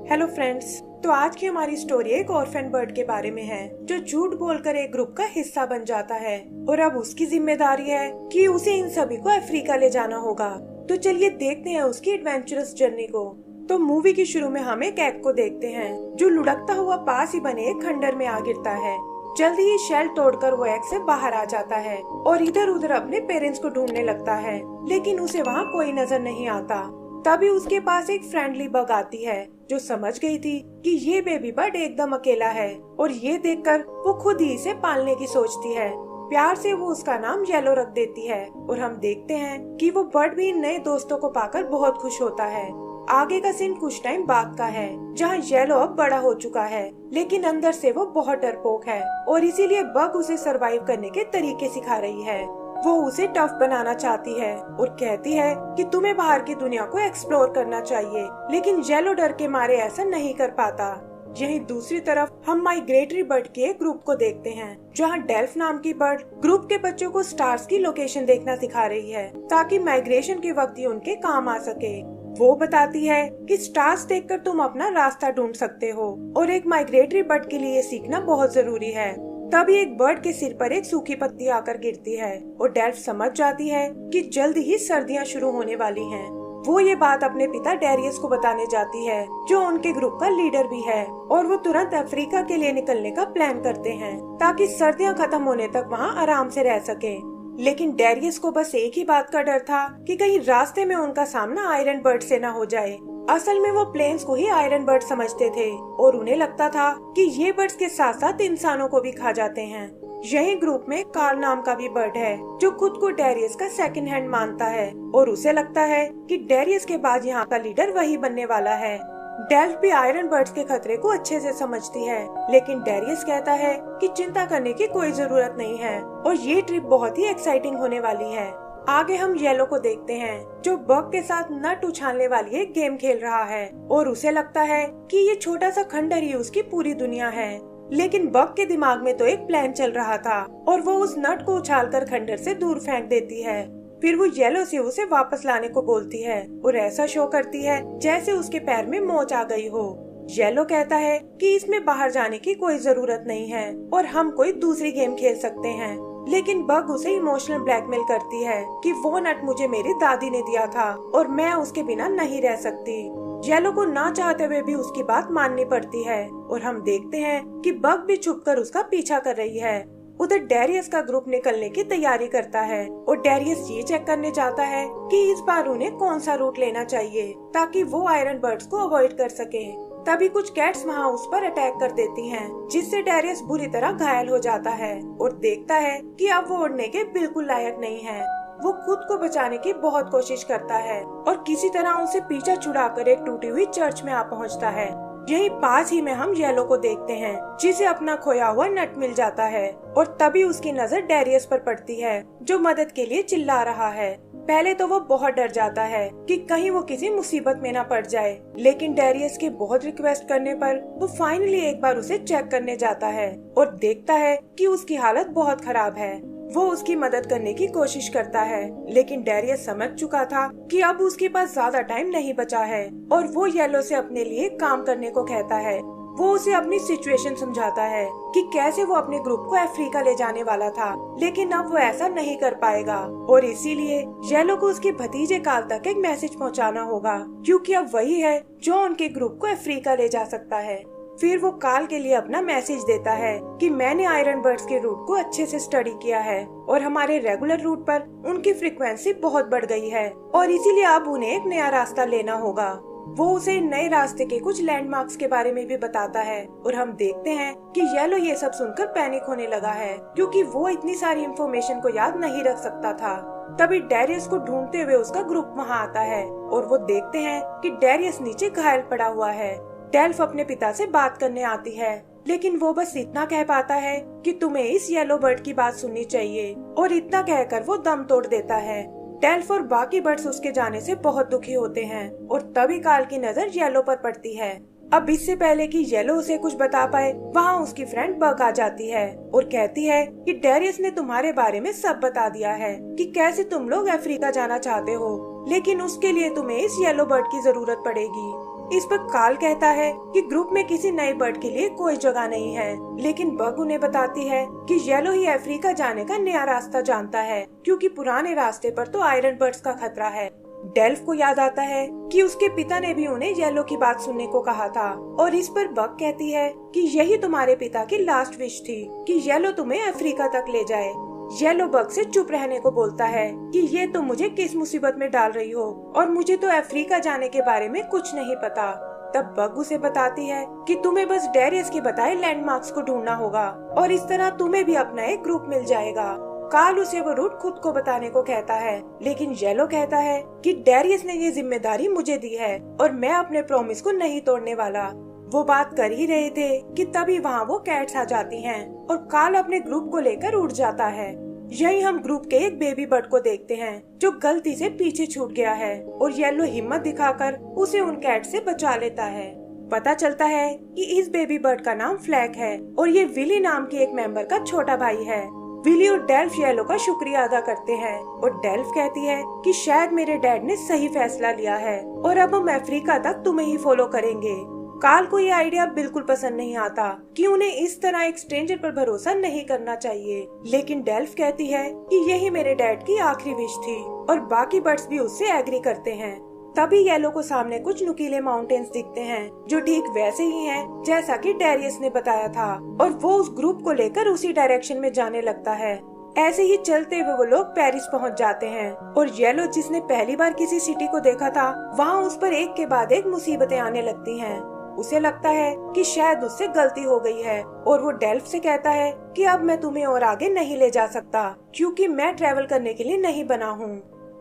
Hello friends, तो आज की हमारी स्टोरी एक ऑर्फन बर्ड के बारे में है जो झूठ बोलकर एक ग्रुप का हिस्सा बन जाता है और अब उसकी जिम्मेदारी है कि उसे इन सभी को अफ्रीका ले जाना होगा। तो चलिए देखते हैं उसकी एडवेंचरस जर्नी को। तो मूवी की शुरू में हम एक एग को देखते हैं जो लुढ़कता हुआ पास ही बने एक खंडर में आ गिरता है। जल्दी ही शेल तोड़कर वो एग से बाहर आ जाता है और इधर उधर अपने पेरेंट्स को ढूंढने लगता है, लेकिन उसे वहाँ कोई नजर नहीं आता। तभी उसके पास एक फ्रेंडली बग आती है जो समझ गई थी कि ये बेबी बर्ड एकदम अकेला है और ये देखकर वो खुद ही इसे पालने की सोचती है। प्यार से वो उसका नाम येलो रख देती है और हम देखते हैं कि वो बर्ड भी नए दोस्तों को पाकर बहुत खुश होता है। आगे का सीन कुछ टाइम बाद का है जहाँ येलो अब बड़ा हो चुका है, लेकिन अंदर से वो बहुत डरपोक है और इसीलिए बग उसे सरवाइव करने के तरीके सिखा रही है। वो उसे टफ बनाना चाहती है और कहती है कि तुम्हें बाहर की दुनिया को एक्सप्लोर करना चाहिए, लेकिन येलो डर के मारे ऐसा नहीं कर पाता। यहीं दूसरी तरफ हम माइग्रेटरी बर्ड के एक ग्रुप को देखते हैं जहां डेल्फ नाम की बर्ड ग्रुप के बच्चों को स्टार्स की लोकेशन देखना सिखा रही है ताकि माइग्रेशन के वक्त ही उनके काम आ सके। वो बताती है कि स्टार्स देखकर तुम अपना रास्ता ढूंढ सकते हो और एक माइग्रेटरी बर्ड के लिए सीखना बहुत जरूरी है। तभी एक बर्ड के सिर पर एक सूखी पत्ती आकर गिरती है और डेल्फ समझ जाती है कि जल्द ही सर्दियां शुरू होने वाली हैं। वो ये बात अपने पिता डेरियस को बताने जाती है जो उनके ग्रुप का लीडर भी है और वो तुरंत अफ्रीका के लिए निकलने का प्लान करते हैं ताकि सर्दियां खत्म होने तक वहाँ आराम से रह सके। लेकिन डेरियस को बस एक ही बात का डर था कि कहीं रास्ते में उनका सामना आयरन बर्ड से न हो जाए। असल में वो प्लेन्स को ही आयरन बर्ड समझते थे और उन्हें लगता था कि ये बर्ड्स के साथ साथ इंसानों को भी खा जाते हैं। यही ग्रुप में कार्ल नाम का भी बर्ड है जो खुद को डेरियस का सेकंड हैंड मानता है और उसे लगता है कि डेरियस के बाद यहाँ का लीडर वही बनने वाला है। डेल्फ भी आयरन बर्ड्स के खतरे को अच्छे से समझती है, लेकिन डेरियस कहता है कि चिंता करने की कोई जरूरत नहीं है और ये ट्रिप बहुत ही एक्साइटिंग होने वाली है। आगे हम येलो को देखते हैं जो बग के साथ नट उछालने वाली एक गेम खेल रहा है और उसे लगता है कि ये छोटा सा खंडर ही उसकी पूरी दुनिया है। लेकिन बग के दिमाग में तो एक प्लान चल रहा था और वो उस नट को उछालकर खंडर से दूर फेंक देती है। फिर वो येलो से उसे वापस लाने को बोलती है और ऐसा शो करती है जैसे उसके पैर में मोच आ गई हो। येलो कहता है कि इसमें बाहर जाने की कोई जरूरत नहीं है और हम कोई दूसरी गेम खेल सकते हैं, लेकिन बग उसे इमोशनल ब्लैकमेल करती है कि वो नट मुझे मेरी दादी ने दिया था और मैं उसके बिना नहीं रह सकती। येलो को ना चाहते हुए भी उसकी बात माननी पड़ती है और हम देखते हैं कि बग भी छुपकर उसका पीछा कर रही है। उधर डेरियस का ग्रुप निकलने की तैयारी करता है और डेरियस ये चेक करने चाहता है कि इस बार उन्हें कौन सा रूट लेना चाहिए ताकि वो आयरन बर्ड्स को अवॉइड कर सके। तभी कुछ कैट्स वहाँ उस पर अटैक कर देती हैं, जिससे डेरियस बुरी तरह घायल हो जाता है और देखता है कि अब वो उड़ने के बिल्कुल लायक नहीं है। वो खुद को बचाने की बहुत कोशिश करता है और किसी तरह उनसे पीछा छुड़ाकर एक टूटी हुई चर्च में आ पहुँचता है। यहीं पास ही में हम येलो को देखते हैं जिसे अपना खोया हुआ नट मिल जाता है और तभी उसकी नजर डेरियस पर पड़ती है जो मदद के लिए चिल्ला रहा है। पहले तो वो बहुत डर जाता है कि कहीं वो किसी मुसीबत में न पड़ जाए, लेकिन डेरियस के बहुत रिक्वेस्ट करने पर वो फाइनली एक बार उसे चेक करने जाता है और देखता है कि उसकी हालत बहुत खराब है। वो उसकी मदद करने की कोशिश करता है, लेकिन डेरियस समझ चुका था कि अब उसके पास ज्यादा टाइम नहीं बचा है और वो येलो से अपने लिए काम करने को कहता है। वो उसे अपनी सिचुएशन समझाता है कि कैसे वो अपने ग्रुप को अफ्रीका ले जाने वाला था, लेकिन अब वो ऐसा नहीं कर पाएगा और इसीलिए येलो को उसके भतीजे कार्ल तक एक मैसेज पहुंचाना होगा, क्योंकि अब वही है जो उनके ग्रुप को अफ्रीका ले जा सकता है। फिर वो कार्ल के लिए अपना मैसेज देता है कि मैंने आयरन बर्ड्स के रूट को अच्छे से स्टडी किया है और हमारे रेगुलर रूट पर उनकी फ्रीक्वेंसी बहुत बढ़ गई है और इसीलिए अब उन्हें एक नया रास्ता लेना होगा। वो उसे नए रास्ते के कुछ लैंडमार्क्स के बारे में भी बताता है और हम देखते हैं कि येलो ये सब सुनकर पैनिक होने लगा है क्योंकि वो इतनी सारी इंफॉर्मेशन को याद नहीं रख सकता था। तभी डेरियस को ढूंढते हुए उसका ग्रुप वहाँ आता है और वो देखते हैं कि डेरियस नीचे घायल पड़ा हुआ है। डेल्फ अपने पिता से बात करने आती है, लेकिन वो बस इतना कह पाता है कि तुम्हें इस येलो बर्ड की बात सुननी चाहिए और इतना कहकर वो दम तोड़ देता है। डेल्फ और बाकी बर्ड्स उसके जाने से बहुत दुखी होते हैं और तभी कार्ल की नजर येलो पर पड़ती है। अब इससे पहले कि येलो उसे कुछ बता पाए, वहाँ उसकी फ्रेंड बग आ जाती है और कहती है कि डेरियस ने तुम्हारे बारे में सब बता दिया है कि कैसे तुम लोग अफ्रीका जाना चाहते हो, लेकिन उसके लिए तुम्हें इस येलो बर्ड की जरूरत पड़ेगी। इस पर काल कहता है कि ग्रुप में किसी नए बर्ड के लिए कोई जगह नहीं है, लेकिन बग उन्हें बताती है कि येलो ही अफ्रीका जाने का नया रास्ता जानता है, क्योंकि पुराने रास्ते पर तो आयरन बर्ड्स का खतरा है। डेल्फ को याद आता है कि उसके पिता ने भी उन्हें येलो की बात सुनने को कहा था, और इस पर बग कहती है कि यही तुम्हारे पिता की लास्ट विश थी कि येलो तुम्हें अफ्रीका तक ले जाए। येलो बग से चुप रहने को बोलता है कि ये तुम मुझे किस मुसीबत में डाल रही हो, और मुझे तो अफ्रीका जाने के बारे में कुछ नहीं पता। तब बग उसे बताती है कि तुम्हें बस डेरियस के बताए लैंडमार्क्स को ढूंढना होगा, और इस तरह तुम्हें भी अपना एक ग्रुप मिल जाएगा। काल उसे वो रूट खुद को बताने को कहता है, लेकिन येलो कहता है कि डेरियस ने ये जिम्मेदारी मुझे दी है और मैं अपने प्रॉमिस को नहीं तोड़ने वाला। वो बात कर ही रहे थे कि तभी वहाँ वो कैट्स आ जाती हैं और काल अपने ग्रुप को लेकर उड़ जाता है। यही हम ग्रुप के एक बेबी बर्ड को देखते हैं जो गलती से पीछे छूट गया है, और येलो हिम्मत दिखाकर उसे उन कैट से बचा लेता है। पता चलता है कि इस बेबी बर्ड का नाम फ्लैग है और ये विली नाम के एक मेंबर का छोटा भाई है। विली और डेल्फ येलो का शुक्रिया अदा करते हैं, और डेल्फ कहती है कि शायद मेरे डैड ने सही फैसला लिया है और अब हम अफ्रीका तक तुम्हें ही फॉलो करेंगे। काल को ये आइडिया बिल्कुल पसंद नहीं आता कि उन्हें इस तरह एक स्ट्रेंजर पर भरोसा नहीं करना चाहिए, लेकिन डेल्फ कहती है कि यही मेरे डैड की आखिरी विश थी, और बाकी बर्ड्स भी उससे एग्री करते हैं। तभी येलो को सामने कुछ नुकीले माउंटेन्स दिखते हैं जो ठीक वैसे ही हैं जैसा कि डेरियस ने बताया था, और वो उस ग्रुप को लेकर उसी डायरेक्शन में जाने लगता है। ऐसे ही चलते हुए वो लोग पेरिस पहुंच जाते हैं, और येलो जिसने पहली बार किसी सिटी को देखा था वहाँ उस पर एक के बाद एक मुसीबतें आने लगती हैं। उसे लगता है कि शायद उससे गलती हो गई है, और वो डेल्फ से कहता है कि अब मैं तुम्हें और आगे नहीं ले जा सकता क्योंकि मैं ट्रेवल करने के लिए नहीं बना हूँ।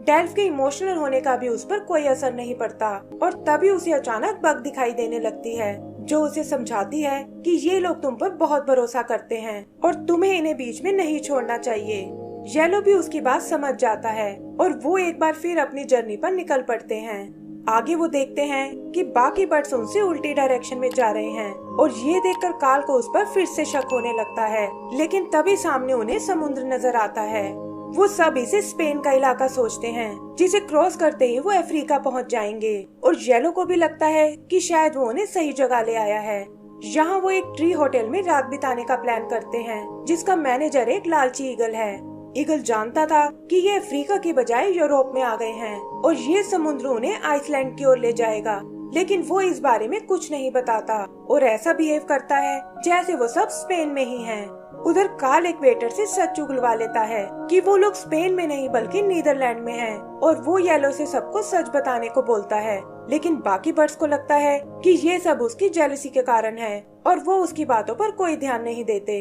डेल्फ के इमोशनल होने का भी उस पर कोई असर नहीं पड़ता, और तभी उसे अचानक बग दिखाई देने लगती है जो उसे समझाती है कि ये लोग तुम पर बहुत भरोसा करते हैं और तुम्हें इन्हें बीच में नहीं छोड़ना चाहिए। येलो भी उसकी बात समझ जाता है और वो एक बार फिर अपनी जर्नी पर निकल पड़ते हैं। आगे वो देखते हैं कि बाकी बर्ड्स उनसे उल्टी डायरेक्शन में जा रहे हैं, और ये देखकर काल को उस पर फिर से शक होने लगता है, लेकिन तभी सामने उन्हें समुद्र नजर आता है। वो सब इसे स्पेन का इलाका सोचते हैं, जिसे क्रॉस करते ही वो अफ्रीका पहुंच जाएंगे, और येलो को भी लगता है कि शायद वो उन्हें सही जगह ले आया है। यहाँ वो एक ट्री होटल में रात बिताने का प्लान करते हैं, जिसका मैनेजर एक लालची ईगल है। ईगल जानता था कि ये अफ्रीका की बजाय यूरोप में आ गए हैं, और ये समुद्र उन्हें आइसलैंड की ओर ले जाएगा, लेकिन वो इस बारे में कुछ नहीं बताता और ऐसा बिहेव करता है जैसे वो सब स्पेन में ही हैं। उधर काल एक वेटर से सच उगलवा लेता है कि वो लोग स्पेन में नहीं बल्कि नीदरलैंड में हैं, और वो येलो से सबको सच बताने को बोलता है, लेकिन बाकी बर्ड्स को लगता है कि ये सब उसकी जेलसी के कारण है, और वो उसकी बातों पर कोई ध्यान नहीं देते।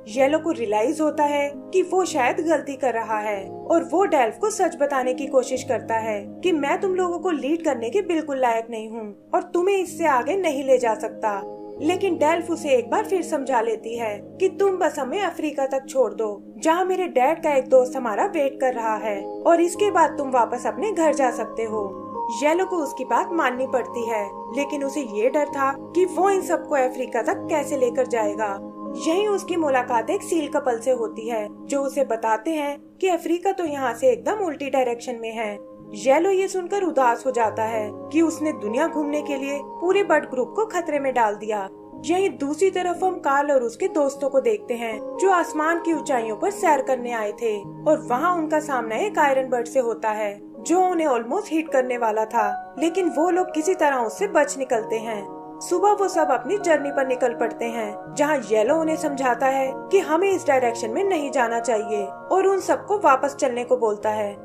येलो को रियलाइज होता है कि वो शायद गलती कर रहा है, और वो डेल्फ को सच बताने की कोशिश करता है कि मैं तुम लोगों को लीड करने के बिल्कुल लायक नहीं हूँ और तुम्हें इससे आगे नहीं ले जा सकता। लेकिन डेल्फ उसे एक बार फिर समझा लेती है कि तुम बस हमें अफ्रीका तक छोड़ दो, जहाँ मेरे डैड का एक दोस्त हमारा वेट कर रहा है, और इसके बाद तुम वापस अपने घर जा सकते हो। येलो को उसकी बात माननी पड़ती है, लेकिन उसे ये डर था कि वो इन सबको अफ्रीका तक कैसे लेकर जाएगा। यहीं उसकी मुलाकात एक सील कपल से होती है जो उसे बताते हैं कि अफ्रीका तो यहाँ से एकदम उल्टी डायरेक्शन में है। येलो ये सुनकर उदास हो जाता है कि उसने दुनिया घूमने के लिए पूरे बर्ड ग्रुप को खतरे में डाल दिया। यहीं दूसरी तरफ हम काल और उसके दोस्तों को देखते हैं जो आसमान की ऊंचाइयों पर सैर करने आए थे, और वहाँ उनका सामना एक आयरन बर्ड से होता है जो उन्हें ऑलमोस्ट हिट करने वाला था, लेकिन वो लोग किसी तरह उससे बच निकलते हैं। सुबह वो सब अपनी जर्नी पर निकल पड़ते हैं, जहाँ येलो उन्हें समझाता है कि हमें इस डायरेक्शन में नहीं जाना चाहिए, और उन सबको वापस चलने को बोलता है।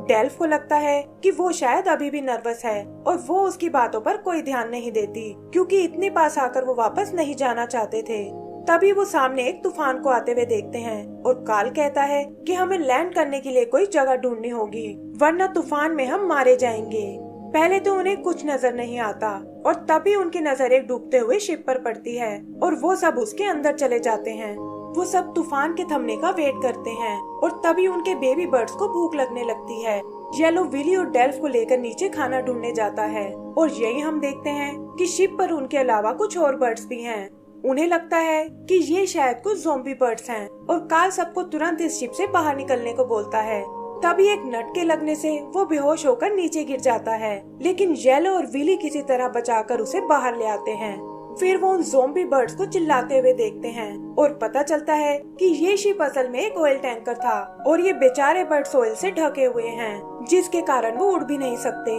डेल्फ को लगता है कि वो शायद अभी भी नर्वस है, और वो उसकी बातों पर कोई ध्यान नहीं देती क्योंकि इतने पास आकर वो वापस नहीं जाना चाहते थे। तभी वो सामने एक तूफान को आते हुए देखते हैं, और काल कहता है कि हमें लैंड करने के लिए कोई जगह ढूंढनी होगी, वरना तूफान में हम मारे जाएंगे। पहले तो उन्हें कुछ नजर नहीं आता, और तभी उनकी नजर एक डूबते हुए शिप पर पड़ती है, और वो सब उसके अंदर चले जाते हैं। वो सब तूफान के थमने का वेट करते हैं, और तभी उनके बेबी बर्ड्स को भूख लगने लगती है। येलो विली और डेल्फ को लेकर नीचे खाना ढूंढने जाता है, और यही हम देखते हैं कि शिप पर उनके अलावा कुछ और बर्ड्स भी हैं। उन्हें लगता है कि ये शायद कुछ ज़ॉम्बी बर्ड्स हैं, और काल सबको तुरंत इस शिप से बाहर निकलने को बोलता है। तभी एक नट के लगने से वो बेहोश होकर नीचे गिर जाता है, लेकिन येलो और विली किसी तरह बचाकर उसे बाहर ले आते हैं। फिर वो उन ज़ॉम्बी बर्ड्स को चिल्लाते हुए देखते हैं और पता चलता है कि ये शिप असल में एक ऑयल टैंकर था और ये बेचारे बर्ड्स ऑयल से ढके हुए हैं, जिसके कारण वो उड़ भी नहीं सकते।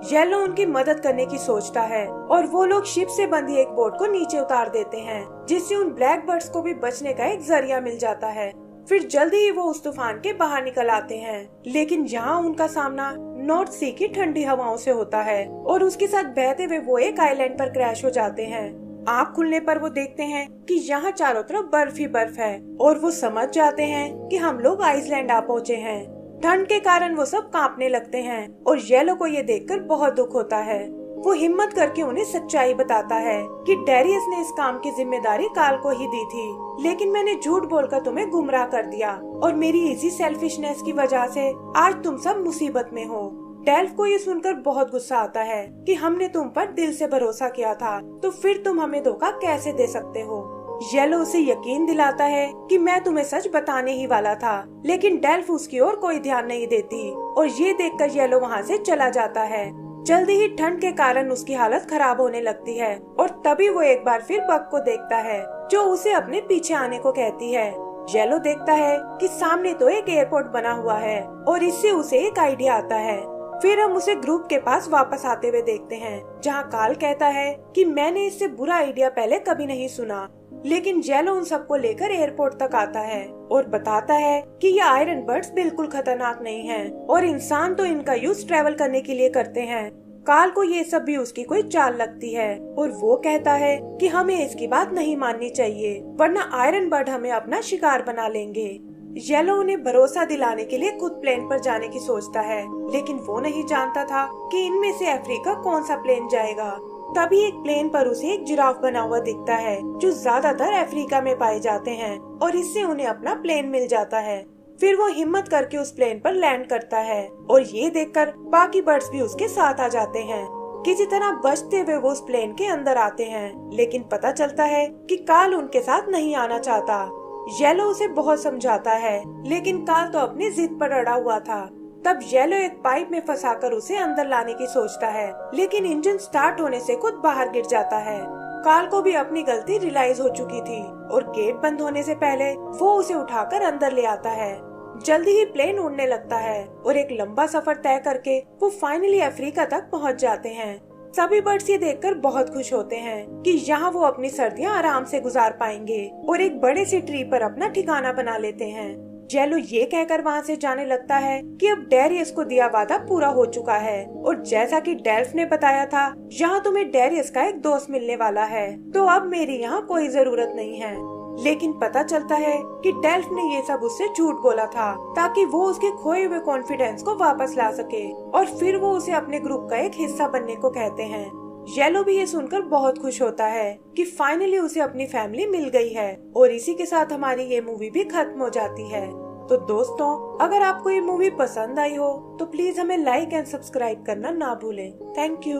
येलो उनकी मदद करने की सोचता है और वो लोग शिप से बंधी एक बोट को नीचे उतार देते हैं, जिससे उन ब्लैक बर्ड्स को भी बचने का एक जरिया मिल जाता है। फिर जल्दी ही वो उस तूफान के बाहर निकल आते हैं, लेकिन यहाँ उनका सामना नॉर्थ सी की ठंडी हवाओं से होता है और उसके साथ बहते हुए वो एक आइलैंड पर क्रैश हो जाते हैं। आँख खुलने पर वो देखते हैं कि यहाँ चारों तरफ बर्फ ही बर्फ है और वो समझ जाते हैं कि हम लोग आइसलैंड आ पहुँचे हैं। ठंड के कारण वो सब कांपने लगते हैं और येलो को ये देखकर बहुत दुख होता है। वो हिम्मत करके उन्हें सच्चाई बताता है कि डेरियस ने इस काम की जिम्मेदारी काल को ही दी थी, लेकिन मैंने झूठ बोलकर तुम्हें गुमराह कर दिया और मेरी इसी सेल्फिशनेस की वजह से आज तुम सब मुसीबत में हो। डेल्फ को ये सुनकर बहुत गुस्सा आता है कि हमने तुम पर दिल से भरोसा किया था, तो फिर तुम हमें धोखा कैसे दे सकते हो। येलो उसे यकीन दिलाता है कि मैं तुम्हें सच बताने ही वाला था, लेकिन डेल्फ उसकी ओर कोई ध्यान नहीं देती और ये देखकर येलो वहाँ से चला जाता है। जल्दी ही ठंड के कारण उसकी हालत खराब होने लगती है और तभी वो एक बार फिर बग को देखता है, जो उसे अपने पीछे आने को कहती है। येलो देखता है कि सामने तो एक एयरपोर्ट बना हुआ है और इससे उसे एक आइडिया आता है। फिर हम उसे ग्रुप के पास वापस आते हुए देखते हैं, जहाँ काल कहता है कि मैंने इससे बुरा आइडिया पहले कभी नहीं सुना, लेकिन येलो उन सबको लेकर एयरपोर्ट तक आता है और बताता है कि ये आयरन बर्ड्स बिल्कुल खतरनाक नहीं हैं और इंसान तो इनका यूज ट्रेवल करने के लिए करते हैं। काल को ये सब भी उसकी कोई चाल लगती है और वो कहता है कि हमें इसकी बात नहीं माननी चाहिए, वरना आयरन बर्ड हमें अपना शिकार बना लेंगे। येलो उन्हें भरोसा दिलाने के लिए खुद प्लेन पर जाने की सोचता है, लेकिन वो नहीं जानता था कि इनमें से अफ्रीका कौन सा प्लेन जाएगा। तभी एक प्लेन पर उसे एक जिराफ बना हुआ दिखता है, जो ज्यादातर अफ्रीका में पाए जाते हैं और इससे उन्हें अपना प्लेन मिल जाता है। फिर वो हिम्मत करके उस प्लेन पर लैंड करता है और ये देखकर बाकी बर्ड्स भी उसके साथ आ जाते हैं। किसी तरह बचते हुए वो उस प्लेन के अंदर आते हैं, लेकिन पता चलता है कि काल उनके साथ नहीं आना चाहता। येलो उसे बहुत समझाता है, लेकिन काल तो अपनी जिद पर अड़ा हुआ था। तब येलो एक पाइप में फंसाकर उसे अंदर लाने की सोचता है, लेकिन इंजन स्टार्ट होने से खुद बाहर गिर जाता है। काल को भी अपनी गलती रियलाइज हो चुकी थी और गेट बंद होने से पहले वो उसे उठाकर अंदर ले आता है। जल्दी ही प्लेन उड़ने लगता है और एक लंबा सफर तय करके वो फाइनली अफ्रीका तक पहुंच जाते हैं। सभी बर्ड्स ये देखकर बहुत खुश होते हैं कि यहाँ वो अपनी सर्दियाँ आराम से गुजार पाएंगे और एक बड़े से ट्री पर अपना ठिकाना बना लेते हैं। येलो ये कहकर वहाँ से जाने लगता है कि अब डेरियस को दिया वादा पूरा हो चुका है और जैसा कि डेल्फ ने बताया था, यहाँ तुम्हें डेरियस का एक दोस्त मिलने वाला है, तो अब मेरी यहाँ कोई जरूरत नहीं है। लेकिन पता चलता है कि डेल्फ ने ये सब उससे झूठ बोला था, ताकि वो उसके खोए हुए कॉन्फिडेंस को वापस ला सके और फिर वो उसे अपने ग्रुप का एक हिस्सा बनने को कहते हैं। येलो भी ये सुनकर बहुत खुश होता है कि फाइनली उसे अपनी फैमिली मिल गई है और इसी के साथ हमारी ये मूवी भी खत्म हो जाती है। तो दोस्तों, अगर आपको ये मूवी पसंद आई हो तो प्लीज हमें लाइक एंड सब्सक्राइब करना ना भूलें। Thank you.